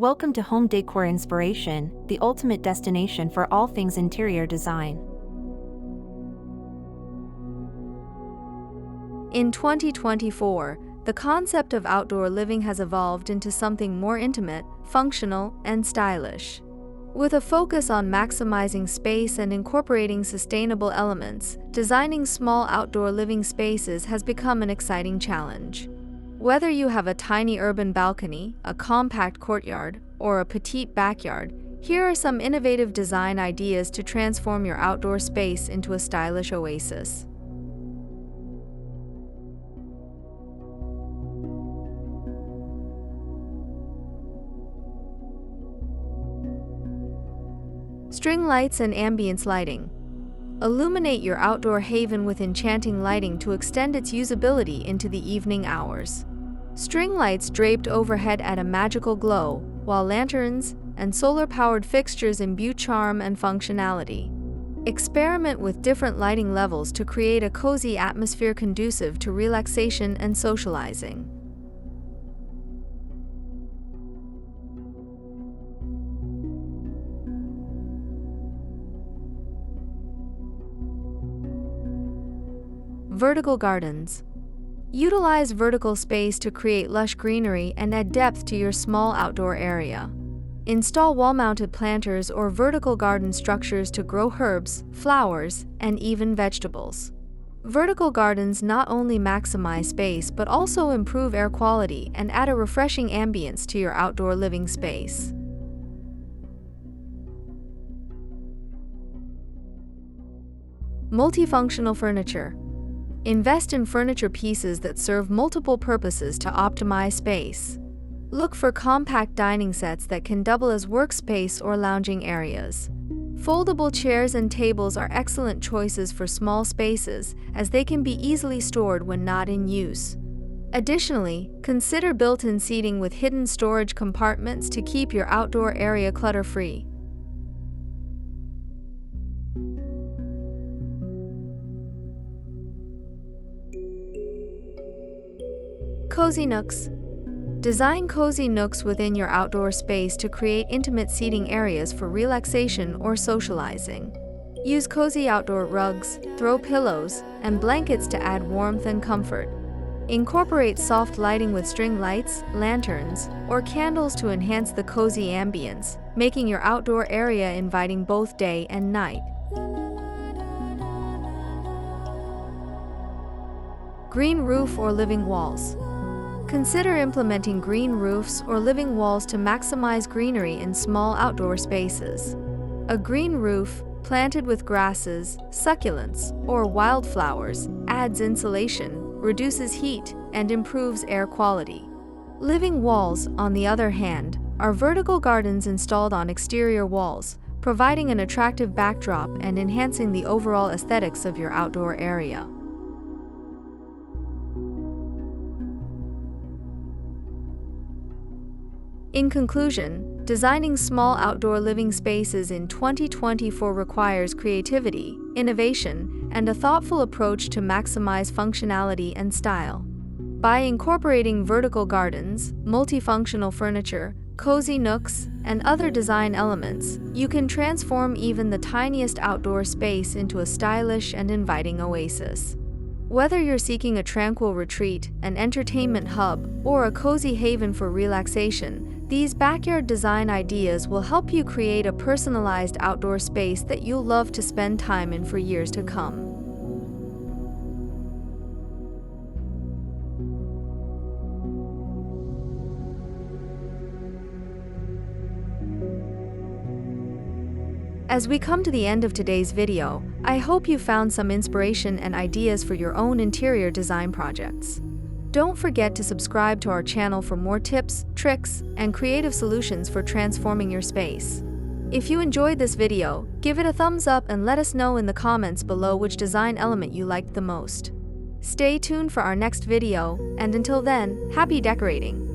Welcome to Home Decor Inspiration, the ultimate destination for all things interior design. In 2024, the concept of outdoor living has evolved into something more intimate, functional, and stylish. With a focus on maximizing space and incorporating sustainable elements, designing small outdoor living spaces has become an exciting challenge. Whether you have a tiny urban balcony, a compact courtyard, or a petite backyard, here are some innovative design ideas to transform your outdoor space into a stylish oasis. String lights and ambience lighting. Illuminate your outdoor haven with enchanting lighting to extend its usability into the evening hours. String lights draped overhead add a magical glow, while lanterns and solar-powered fixtures imbue charm and functionality. Experiment with different lighting levels to create a cozy atmosphere conducive to relaxation and socializing. Vertical gardens. Utilize vertical space to create lush greenery and add depth to your small outdoor area. Install wall-mounted planters or vertical garden structures to grow herbs, flowers, and even vegetables. Vertical gardens not only maximize space but also improve air quality and add a refreshing ambience to your outdoor living space. Multifunctional furniture. Invest in furniture pieces that serve multiple purposes to optimize space. Look for compact dining sets that can double as workspace or lounging areas. Foldable chairs and tables are excellent choices for small spaces, as they can be easily stored when not in use. Additionally, consider built-in seating with hidden storage compartments to keep your outdoor area clutter-free. Cozy nooks. Design cozy nooks within your outdoor space to create intimate seating areas for relaxation or socializing. Use cozy outdoor rugs, throw pillows, and blankets to add warmth and comfort. Incorporate soft lighting with string lights, lanterns, or candles to enhance the cozy ambience, making your outdoor area inviting both day and night. Green roof or living walls. Consider implementing green roofs or living walls to maximize greenery in small outdoor spaces. A green roof, planted with grasses, succulents, or wildflowers, adds insulation, reduces heat, and improves air quality. Living walls, on the other hand, are vertical gardens installed on exterior walls, providing an attractive backdrop and enhancing the overall aesthetics of your outdoor area. In conclusion, designing small outdoor living spaces in 2024 requires creativity, innovation, and a thoughtful approach to maximize functionality and style. By incorporating vertical gardens, multifunctional furniture, cozy nooks, and other design elements, you can transform even the tiniest outdoor space into a stylish and inviting oasis. Whether you're seeking a tranquil retreat, an entertainment hub, or a cozy haven for relaxation, these backyard design ideas will help you create a personalized outdoor space that you'll love to spend time in for years to come. As we come to the end of today's video, I hope you found some inspiration and ideas for your own interior design projects. Don't forget to subscribe to our channel for more tips, tricks, and creative solutions for transforming your space. If you enjoyed this video, give it a thumbs up and let us know in the comments below which design element you liked the most. Stay tuned for our next video, and until then, happy decorating!